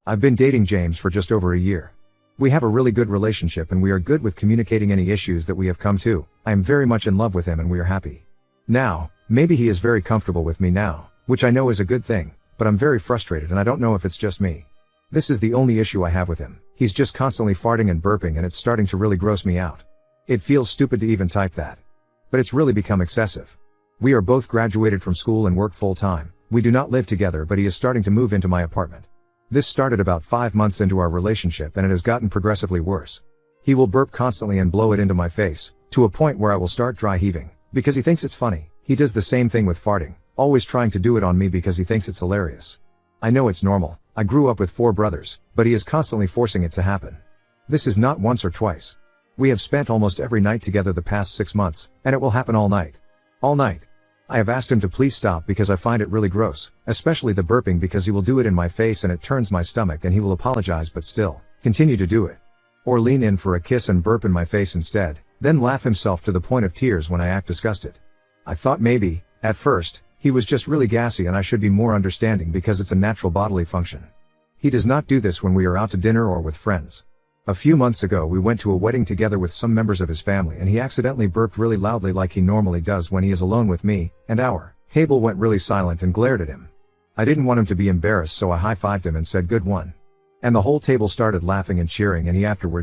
I've been dating James for just over a year. We have a really good relationship and we are good with communicating any issues that we have come to. I am very much in love with him and we are happy. Now, maybe he is very comfortable with me now, which I know is a good thing, but I'm very frustrated and I don't know if it's just me. This is the only issue I have with him. He's just constantly farting and burping and it's starting to really gross me out. It feels stupid to even type that. But it's really become excessive. We are both graduated from school and work full time. We do not live together, but he is starting to move into my apartment. This started about 5 months into our relationship and it has gotten progressively worse. He will burp constantly and blow it into my face, to a point where I will start dry heaving, because he thinks it's funny. He does the same thing with farting, always trying to do it on me because he thinks it's hilarious. I know it's normal. I grew up with 4 brothers, but he is constantly forcing it to happen. This is not once or twice. We have spent almost every night together the past 6 months, and it will happen all night. All night. I have asked him to please stop because I find it really gross, especially the burping because he will do it in my face and it turns my stomach and he will apologize but still continue to do it. Or lean in for a kiss and burp in my face instead, then laugh himself to the point of tears when I act disgusted. I thought maybe, at first, he was just really gassy and I should be more understanding because it's a natural bodily function. He does not do this when we are out to dinner or with friends. A few months ago we went to a wedding together with some members of his family and he accidentally burped really loudly like he normally does when he is alone with me, and our table went really silent and glared at him. I didn't want him to be embarrassed so I high-fived him and said good one. And the whole table started laughing and cheering and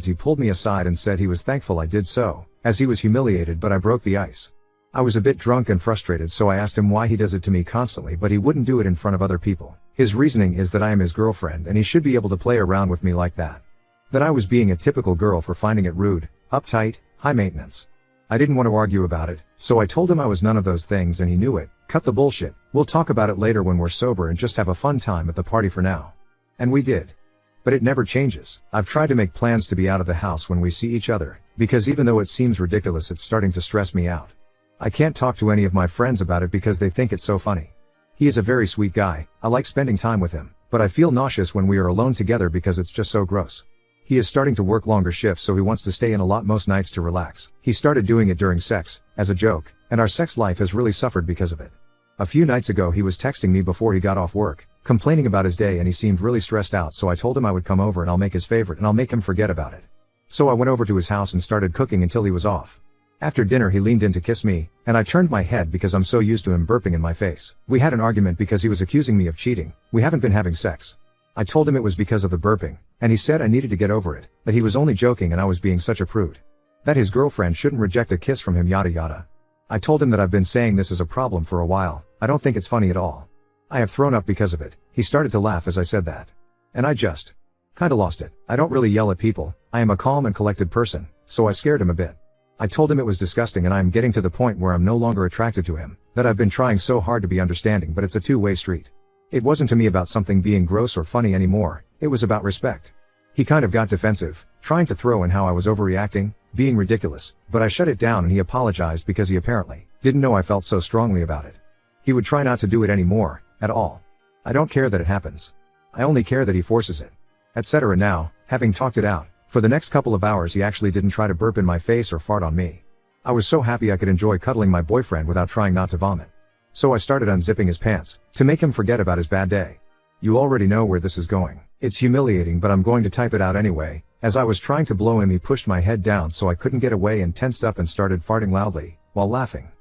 he pulled me aside and said he was thankful I did so, as he was humiliated but I broke the ice. I was a bit drunk and frustrated so I asked him why he does it to me constantly but he wouldn't do it in front of other people. His reasoning is that I am his girlfriend and he should be able to play around with me like that. That I was being a typical girl for finding it rude, uptight, high maintenance. I didn't want to argue about it, so I told him I was none of those things and he knew it. Cut the bullshit, we'll talk about it later when we're sober and just have a fun time at the party for now. And we did. But it never changes. I've tried to make plans to be out of the house when we see each other, because even though it seems ridiculous it's starting to stress me out. I can't talk to any of my friends about it because they think it's so funny. He is a very sweet guy, I like spending time with him, but I feel nauseous when we are alone together because it's just so gross. He is starting to work longer shifts so he wants to stay in a lot most nights to relax. He started doing it during sex, as a joke, and our sex life has really suffered because of it. A few nights ago he was texting me before he got off work, complaining about his day and he seemed really stressed out so I told him I would come over and I'll make his favorite and I'll make him forget about it. So I went over to his house and started cooking until he was off. After dinner he leaned in to kiss me, and I turned my head because I'm so used to him burping in my face. We had an argument because he was accusing me of cheating. We haven't been having sex. I told him it was because of the burping, and he said I needed to get over it, that he was only joking and I was being such a prude. That his girlfriend shouldn't reject a kiss from him yada yada. I told him that I've been saying this is a problem for a while, I don't think it's funny at all. I have thrown up because of it. He started to laugh as I said that. And I just kinda lost it. I don't really yell at people, I am a calm and collected person, so I scared him a bit. I told him it was disgusting and I am getting to the point where I'm no longer attracted to him, that I've been trying so hard to be understanding but it's a two-way street. It wasn't to me about something being gross or funny anymore, it was about respect. He kind of got defensive, trying to throw in how I was overreacting, being ridiculous, but I shut it down and he apologized because he apparently didn't know I felt so strongly about it. He would try not to do it anymore, at all. I don't care that it happens. I only care that he forces it. Etc. Now, having talked it out, for the next couple of hours he actually didn't try to burp in my face or fart on me. I was so happy I could enjoy cuddling my boyfriend without trying not to vomit. So I started unzipping his pants, to make him forget about his bad day. You already know where this is going. It's humiliating but I'm going to type it out anyway. As I was trying to blow him he pushed my head down so I couldn't get away and tensed up and started farting loudly, while laughing.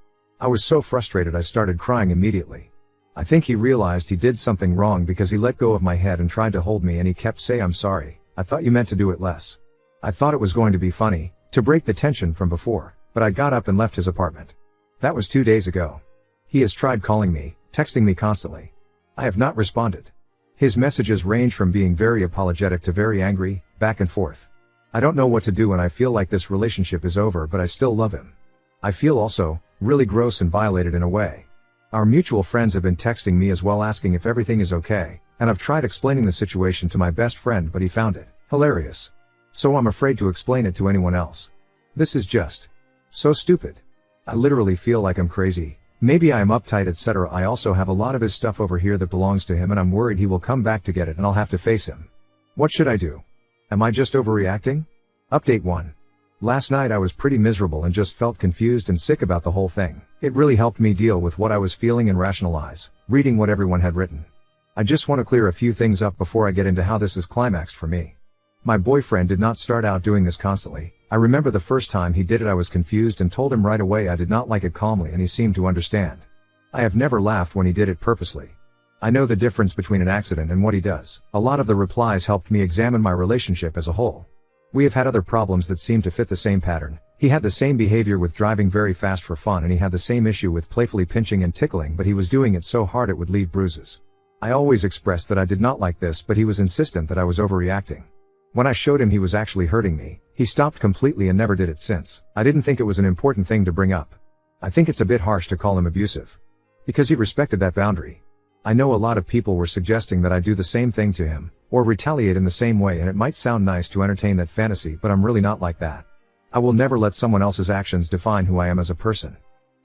I was so frustrated I started crying immediately. I think he realized he did something wrong because he let go of my head and tried to hold me and he kept saying I'm sorry, I thought you meant to do it less. I thought it was going to be funny, to break the tension from before, but I got up and left his apartment. That was 2 days ago. He has tried calling me, texting me constantly. I have not responded. His messages range from being very apologetic to very angry, back and forth. I don't know what to do and I feel like this relationship is over but I still love him. I feel also, really gross and violated in a way. Our mutual friends have been texting me as well asking if everything is okay, and I've tried explaining the situation to my best friend but he found it hilarious. So I'm afraid to explain it to anyone else. This is just so stupid. I literally feel like I'm crazy. Maybe I am uptight etc. I also have a lot of his stuff over here that belongs to him and I'm worried he will come back to get it and I'll have to face him. What should I do? Am I just overreacting? Update 1. Last night I was pretty miserable and just felt confused and sick about the whole thing. It really helped me deal with what I was feeling and rationalize, reading what everyone had written. I just want to clear a few things up before I get into how this is climaxed for me. My boyfriend did not start out doing this constantly. I remember the first time he did it I was confused and told him right away I did not like it calmly, and he seemed to understand. I have never laughed when he did it purposely. I know the difference between an accident and what he does. A lot of the replies helped me examine my relationship as a whole. We have had other problems that seem to fit the same pattern. He had the same behavior with driving very fast for fun, and he had the same issue with playfully pinching and tickling, but he was doing it so hard it would leave bruises. I always expressed that I did not like this, but he was insistent that I was overreacting. When I showed him he was actually hurting me, he stopped completely and never did it since. I didn't think it was an important thing to bring up. I think it's a bit harsh to call him abusive. Because he respected that boundary. I know a lot of people were suggesting that I do the same thing to him, or retaliate in the same way, and it might sound nice to entertain that fantasy, but I'm really not like that. I will never let someone else's actions define who I am as a person.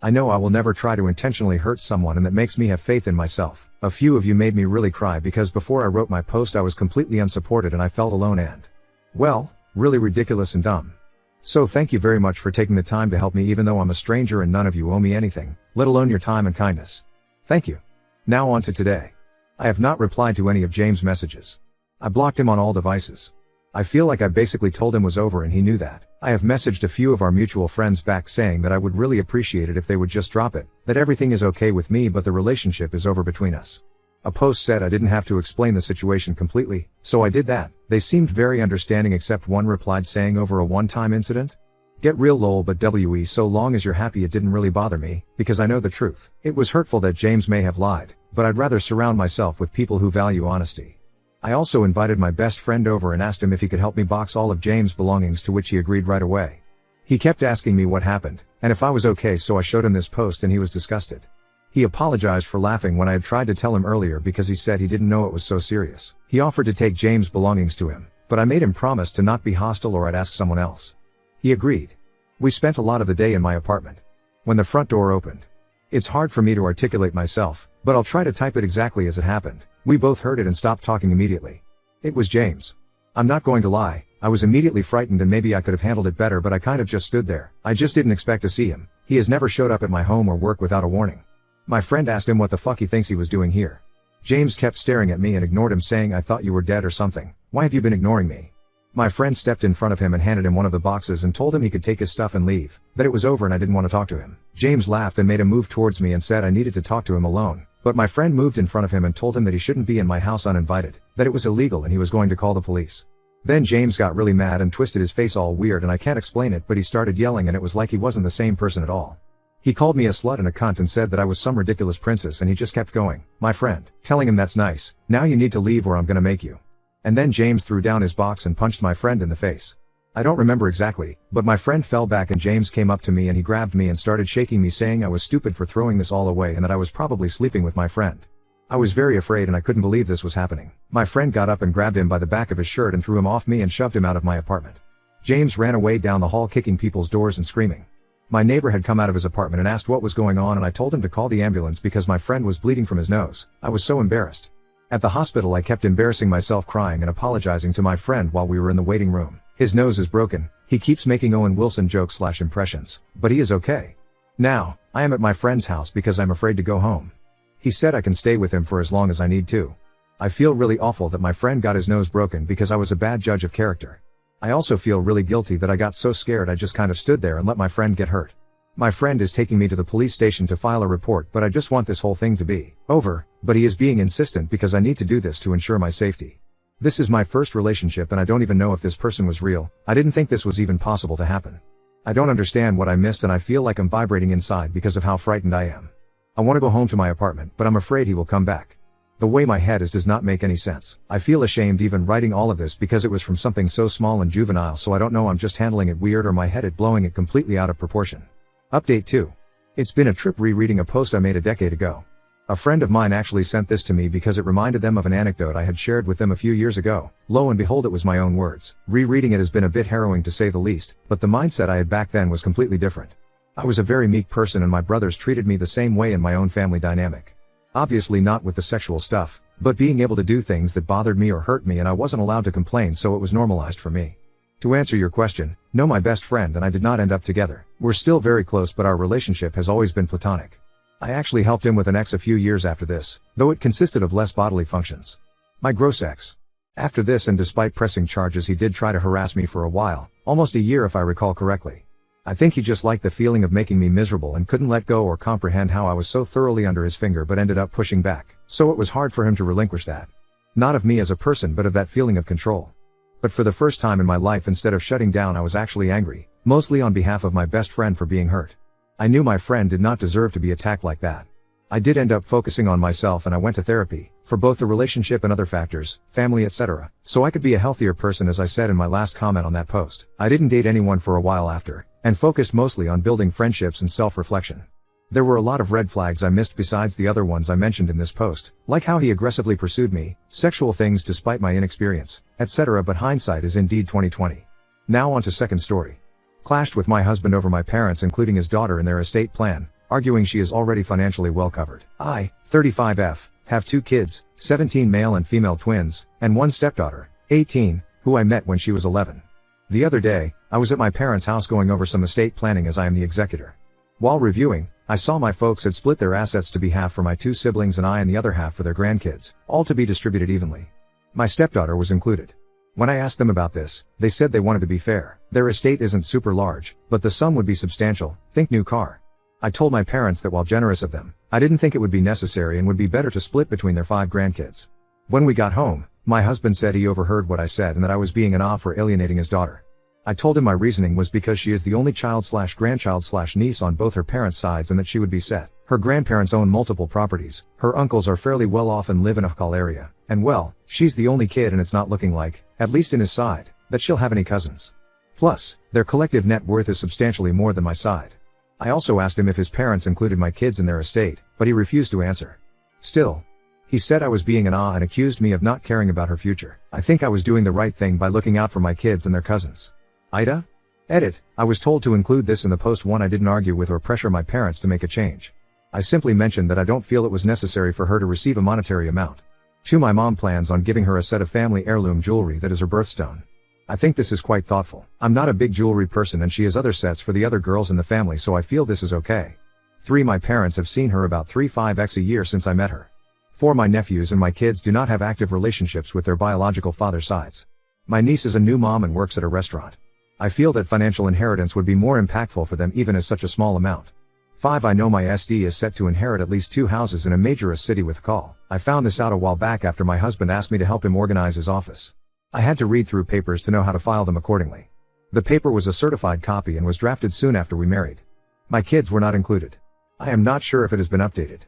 I know I will never try to intentionally hurt someone, and that makes me have faith in myself. A few of you made me really cry because before I wrote my post I was completely unsupported and I felt alone and, well, really ridiculous and dumb. So thank you very much for taking the time to help me, even though I'm a stranger and none of you owe me anything, let alone your time and kindness. Thank you. Now on to today. I have not replied to any of James' messages. I blocked him on all devices. I feel like I basically told him it was over and he knew that. I have messaged a few of our mutual friends back saying that I would really appreciate it if they would just drop it, that everything is okay with me but the relationship is over between us. A post said I didn't have to explain the situation completely, so I did that. They seemed very understanding except one replied saying over a one-time incident? Get real lol, but we so long as you're happy it didn't really bother me, because I know the truth. It was hurtful that James may have lied, but I'd rather surround myself with people who value honesty. I also invited my best friend over and asked him if he could help me box all of James' belongings, to which he agreed right away. He kept asking me what happened, and if I was okay, so I showed him this post and he was disgusted. He apologized for laughing when I had tried to tell him earlier because he said he didn't know it was so serious. He offered to take James' belongings to him, but I made him promise to not be hostile or I'd ask someone else. He agreed. We spent a lot of the day in my apartment. When the front door opened. It's hard for me to articulate myself, but I'll try to type it exactly as it happened. We both heard it and stopped talking immediately. It was James. I'm not going to lie, I was immediately frightened and maybe I could have handled it better, but I kind of just stood there. I just didn't expect to see him. He has never showed up at my home or work without a warning. My friend asked him what the fuck he thinks he was doing here. James kept staring at me and ignored him, saying I thought you were dead or something. Why have you been ignoring me? My friend stepped in front of him and handed him one of the boxes and told him he could take his stuff and leave, that it was over and I didn't want to talk to him. James laughed and made a move towards me and said I needed to talk to him alone, but my friend moved in front of him and told him that he shouldn't be in my house uninvited, that it was illegal and he was going to call the police. Then James got really mad and twisted his face all weird, and I can't explain it, but he started yelling and it was like he wasn't the same person at all. He called me a slut and a cunt and said that I was some ridiculous princess, and he just kept going. My friend, telling him that's nice, now you need to leave or I'm gonna make you. And then James threw down his box and punched my friend in the face. I don't remember exactly, but my friend fell back and James came up to me and he grabbed me and started shaking me, saying I was stupid for throwing this all away and that I was probably sleeping with my friend. I was very afraid and I couldn't believe this was happening. My friend got up and grabbed him by the back of his shirt and threw him off me and shoved him out of my apartment. James ran away down the hall, kicking people's doors and screaming. My neighbor had come out of his apartment and asked what was going on, and I told him to call the ambulance because my friend was bleeding from his nose. I was so embarrassed. At the hospital I kept embarrassing myself, crying and apologizing to my friend while we were in the waiting room. His nose is broken, he keeps making Owen Wilson jokes / impressions, but he is okay. Now, I am at my friend's house because I'm afraid to go home. He said I can stay with him for as long as I need to. I feel really awful that my friend got his nose broken because I was a bad judge of character. I also feel really guilty that I got so scared I just kind of stood there and let my friend get hurt. My friend is taking me to the police station to file a report, but I just want this whole thing to be over, but he is being insistent because I need to do this to ensure my safety. This is my first relationship and I don't even know if this person was real. I didn't think this was even possible to happen. I don't understand what I missed and I feel like I'm vibrating inside because of how frightened I am. I want to go home to my apartment, but I'm afraid he will come back. The way my head is does not make any sense. I feel ashamed even writing all of this because it was from something so small and juvenile, so I don't know, I'm just handling it weird or my head is blowing it completely out of proportion. Update 2. It's been a trip rereading a post I made a decade ago. A friend of mine actually sent this to me because it reminded them of an anecdote I had shared with them a few years ago. Lo and behold, it was my own words. Rereading it has been a bit harrowing to say the least, but the mindset I had back then was completely different. I was a very meek person and my brothers treated me the same way in my own family dynamic. Obviously not with the sexual stuff, but being able to do things that bothered me or hurt me, and I wasn't allowed to complain, so it was normalized for me. To answer your question, no, my best friend and I did not end up together. We're still very close, but our relationship has always been platonic. I actually helped him with an ex a few years after this, though it consisted of less bodily functions. My gross ex. After this, and despite pressing charges, he did try to harass me for a while, almost a year if I recall correctly. I think he just liked the feeling of making me miserable and couldn't let go or comprehend how I was so thoroughly under his finger, but ended up pushing back, so it was hard for him to relinquish that. Not of me as a person, but of that feeling of control. But for the first time in my life, instead of shutting down, I was actually angry, mostly on behalf of my best friend for being hurt. I knew my friend did not deserve to be attacked like that. I did end up focusing on myself, and I went to therapy, for both the relationship and other factors, family, etc., so I could be a healthier person, as I said in my last comment on that post. I didn't date anyone for a while after, and focused mostly on building friendships and self-reflection. There were a lot of red flags I missed besides the other ones I mentioned in this post, like how he aggressively pursued me, sexual things despite my inexperience, etc., but hindsight is indeed 2020. Now on to second story. Clashed with my husband over my parents including his daughter in their estate plan, arguing she is already financially well covered. I, 35F, have 2 kids, 17 male and female twins, and 1 stepdaughter, 18, who I met when she was 11. The other day, I was at my parents' house going over some estate planning as I am the executor. While reviewing, I saw my folks had split their assets to be half for my 2 siblings and I and the other half for their grandkids, all to be distributed evenly. My stepdaughter was included. When I asked them about this, they said they wanted to be fair. Their estate isn't super large, but the sum would be substantial, think new car. I told my parents that while generous of them, I didn't think it would be necessary and would be better to split between their 5 grandkids. When we got home, my husband said he overheard what I said and that I was being an off for alienating his daughter. I told him my reasoning was because she is the only child/grandchild/niece on both her parents' sides and that she would be set. Her grandparents own multiple properties, her uncles are fairly well off and live in a call area, and well, she's the only kid and it's not looking like, at least in his side, that she'll have any cousins. Plus, their collective net worth is substantially more than my side. I also asked him if his parents included my kids in their estate, but he refused to answer. Still, he said I was being an and accused me of not caring about her future. I think I was doing the right thing by looking out for my kids and their cousins. Ida? Edit. I was told to include this in the post. 1. I didn't argue with or pressure my parents to make a change. I simply mentioned that I don't feel it was necessary for her to receive a monetary amount. 2. My mom plans on giving her a set of family heirloom jewelry that is her birthstone. I think this is quite thoughtful. I'm not a big jewelry person and she has other sets for the other girls in the family, so I feel this is okay. 3. My parents have seen her about 3-5x a year since I met her. 4. My nephews and my kids do not have active relationships with their biological father sides. My niece is a new mom and works at a restaurant. I feel that financial inheritance would be more impactful for them even as such a small amount. 5. I know my SD is set to inherit at least 2 houses in a major city with call. I found this out a while back after my husband asked me to help him organize his office. I had to read through papers to know how to file them accordingly. The paper was a certified copy and was drafted soon after we married. My kids were not included. I am not sure if it has been updated.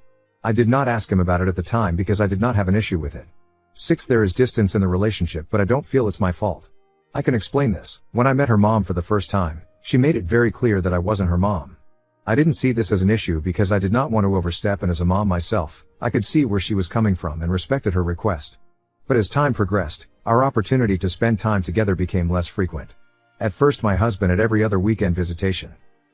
I did not ask him about it at the time because I did not have an issue with it. 6. There is distance in the relationship, but I don't feel it's my fault. I can explain this. When I met her mom for the first time, she made it very clear that I wasn't her mom. I didn't see this as an issue because I did not want to overstep, and as a mom myself, I could see where she was coming from and respected her request. But as time progressed, our opportunity to spend time together became less frequent. At first my husband had every other weekend visitation.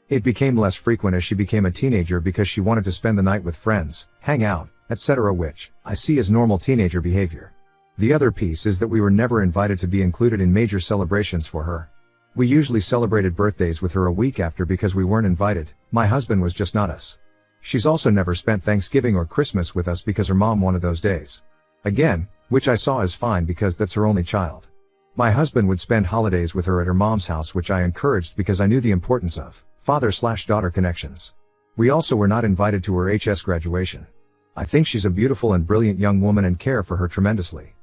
It became less frequent as she became a teenager because she wanted to spend the night with friends, hang out, etc., which I see as normal teenager behavior. The other piece is that we were never invited to be included in major celebrations for her. We usually celebrated birthdays with her a week after because we weren't invited. My husband was just not us. She's also never spent Thanksgiving or Christmas with us because her mom wanted those days. Again, which I saw as fine because that's her only child. My husband would spend holidays with her at her mom's house, which I encouraged because I knew the importance of father/daughter connections. We also were not invited to her HS graduation. I think she's a beautiful and brilliant young woman and care for her tremendously.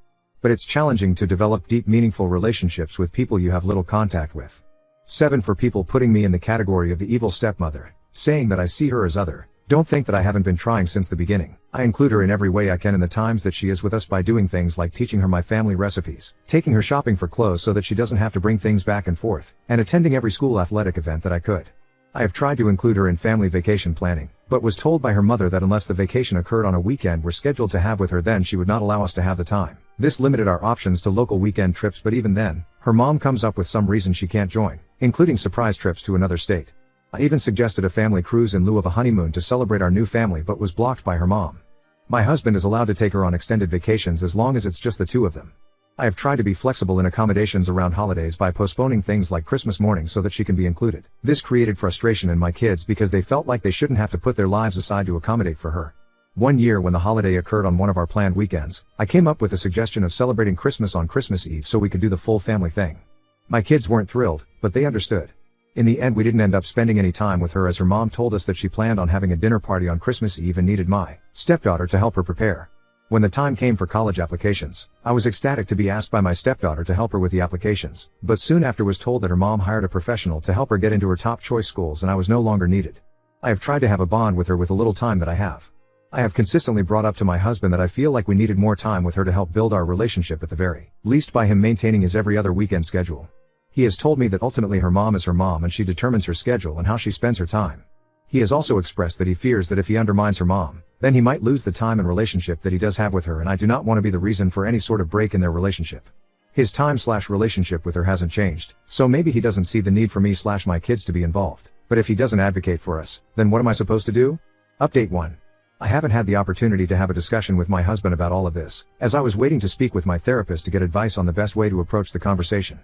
But it's challenging to develop deep, meaningful relationships with people you have little contact with. 7. For people putting me in the category of the evil stepmother, saying that I see her as other, don't think that I haven't been trying since the beginning. I include her in every way I can in the times that she is with us by doing things like teaching her my family recipes, taking her shopping for clothes so that she doesn't have to bring things back and forth, and attending every school athletic event that I could. I have tried to include her in family vacation planning, but was told by her mother that unless the vacation occurred on a weekend we're scheduled to have with her, then she would not allow us to have the time. This limited our options to local weekend trips, but even then, her mom comes up with some reason she can't join, including surprise trips to another state. I even suggested a family cruise in lieu of a honeymoon to celebrate our new family, but was blocked by her mom. My husband is allowed to take her on extended vacations as long as it's just the 2 of them. I have tried to be flexible in accommodations around holidays by postponing things like Christmas morning so that she can be included. This created frustration in my kids because they felt like they shouldn't have to put their lives aside to accommodate for her. One year when the holiday occurred on one of our planned weekends, I came up with the suggestion of celebrating Christmas on Christmas Eve so we could do the full family thing. My kids weren't thrilled, but they understood. In the end, we didn't end up spending any time with her as her mom told us that she planned on having a dinner party on Christmas Eve and needed my stepdaughter to help her prepare. When the time came for college applications, I was ecstatic to be asked by my stepdaughter to help her with the applications, but soon after was told that her mom hired a professional to help her get into her top choice schools and I was no longer needed. I have tried to have a bond with her with the little time that I have. I have consistently brought up to my husband that I feel like we needed more time with her to help build our relationship at the very least by him maintaining his every other weekend schedule. He has told me that ultimately her mom is her mom and she determines her schedule and how she spends her time. He has also expressed that he fears that if he undermines her mom, then he might lose the time and relationship that he does have with her, and I do not want to be the reason for any sort of break in their relationship. His time/relationship with her hasn't changed, so maybe he doesn't see the need for me/my kids to be involved. But if he doesn't advocate for us, then what am I supposed to do? Update 1. I haven't had the opportunity to have a discussion with my husband about all of this, as I was waiting to speak with my therapist to get advice on the best way to approach the conversation.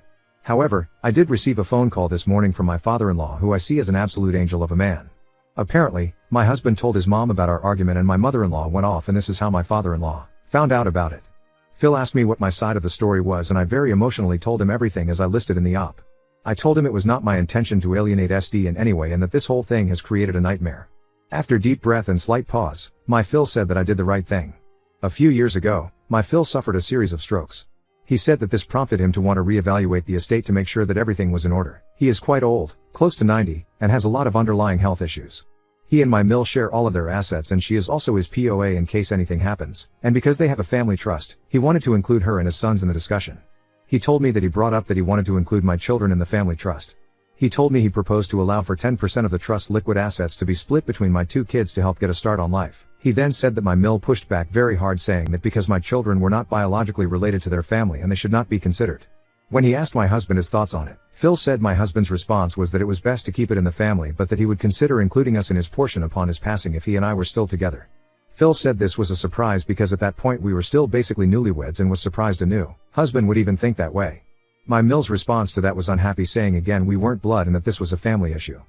However, I did receive a phone call this morning from my father-in-law, who I see as an absolute angel of a man. Apparently, my husband told his mom about our argument and my mother-in-law went off, and this is how my father-in-law found out about it. Phil asked me what my side of the story was and I very emotionally told him everything as I listed in the op. I told him it was not my intention to alienate SD in any way and that this whole thing has created a nightmare. After deep breath and slight pause, my Phil said that I did the right thing. A few years ago, my Phil suffered a series of strokes. He said that this prompted him to want to reevaluate the estate to make sure that everything was in order. He is quite old, close to 90, and has a lot of underlying health issues. He and my mill share all of their assets and she is also his POA in case anything happens, and because they have a family trust, he wanted to include her and his sons in the discussion. He told me that he brought up that he wanted to include my children in the family trust. He told me he proposed to allow for 10% of the trust's liquid assets to be split between my two kids to help get a start on life. He then said that my mill pushed back very hard, saying that because my children were not biologically related to their family and they should not be considered. When he asked my husband his thoughts on it, Phil said my husband's response was that it was best to keep it in the family but that he would consider including us in his portion upon his passing if he and I were still together. Phil said this was a surprise because at that point we were still basically newlyweds and was surprised a new husband would even think that way. My mill's response to that was unhappy, saying again we weren't blood and that this was a family issue.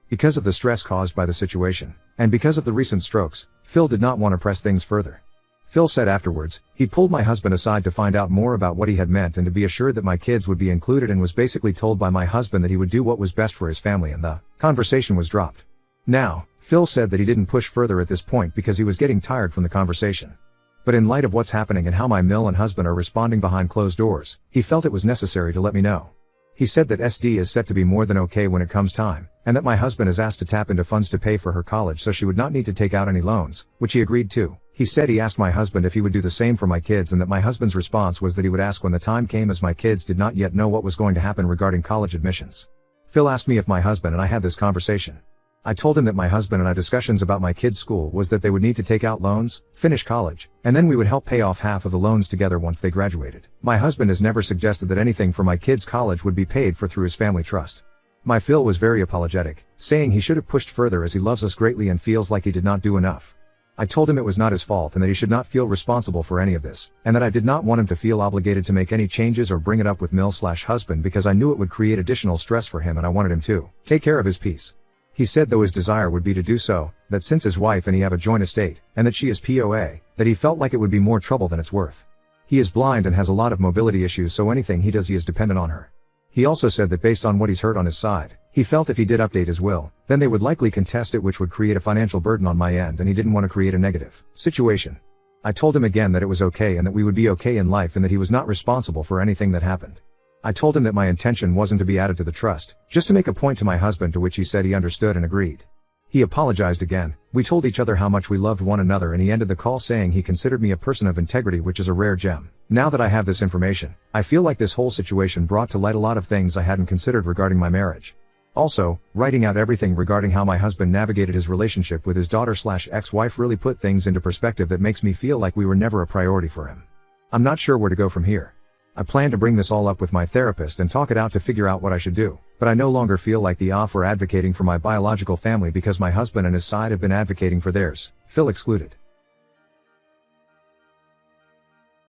Because of the stress caused by the situation, and because of the recent strokes, Phil did not want to press things further. Phil said afterwards, he pulled my husband aside to find out more about what he had meant and to be assured that my kids would be included, and was basically told by my husband that he would do what was best for his family, and the conversation was dropped. Now, Phil said that he didn't push further at this point because he was getting tired from the conversation. But in light of what's happening and how my mill and husband are responding behind closed doors, he felt it was necessary to let me know. He said that SD is set to be more than okay when it comes time, and that my husband is asked to tap into funds to pay for her college so she would not need to take out any loans, which he agreed to. He said he asked my husband if he would do the same for my kids, and that my husband's response was that he would ask when the time came, as my kids did not yet know what was going to happen regarding college admissions. Phil asked me if my husband and I had this conversation. I told him that my husband and I discussions about my kids' school was that they would need to take out loans, finish college, and then we would help pay off half of the loans together once they graduated. My husband has never suggested that anything for my kids' college would be paid for through his family trust. My Phil was very apologetic, saying he should have pushed further as he loves us greatly and feels like he did not do enough. I told him it was not his fault and that he should not feel responsible for any of this, and that I did not want him to feel obligated to make any changes or bring it up with mill/husband because I knew it would create additional stress for him and I wanted him to take care of his peace. He said though his desire would be to do so, that since his wife and he have a joint estate, and that she is POA, that he felt like it would be more trouble than it's worth. He is blind and has a lot of mobility issues, so anything he does he is dependent on her. He also said that based on what he's heard on his side, he felt if he did update his will, then they would likely contest it, which would create a financial burden on my end, and he didn't want to create a negative situation. I told him again that it was okay and that we would be okay in life and that he was not responsible for anything that happened. I told him that my intention wasn't to be added to the trust, just to make a point to my husband, to which he said he understood and agreed. He apologized again, we told each other how much we loved one another, and he ended the call saying he considered me a person of integrity, which is a rare gem. Now that I have this information, I feel like this whole situation brought to light a lot of things I hadn't considered regarding my marriage. Also, writing out everything regarding how my husband navigated his relationship with his daughter/ex-wife really put things into perspective that makes me feel like we were never a priority for him. I'm not sure where to go from here. I plan to bring this all up with my therapist and talk it out to figure out what I should do, but I no longer feel like the off or advocating for my biological family because my husband and his side have been advocating for theirs, Phil excluded.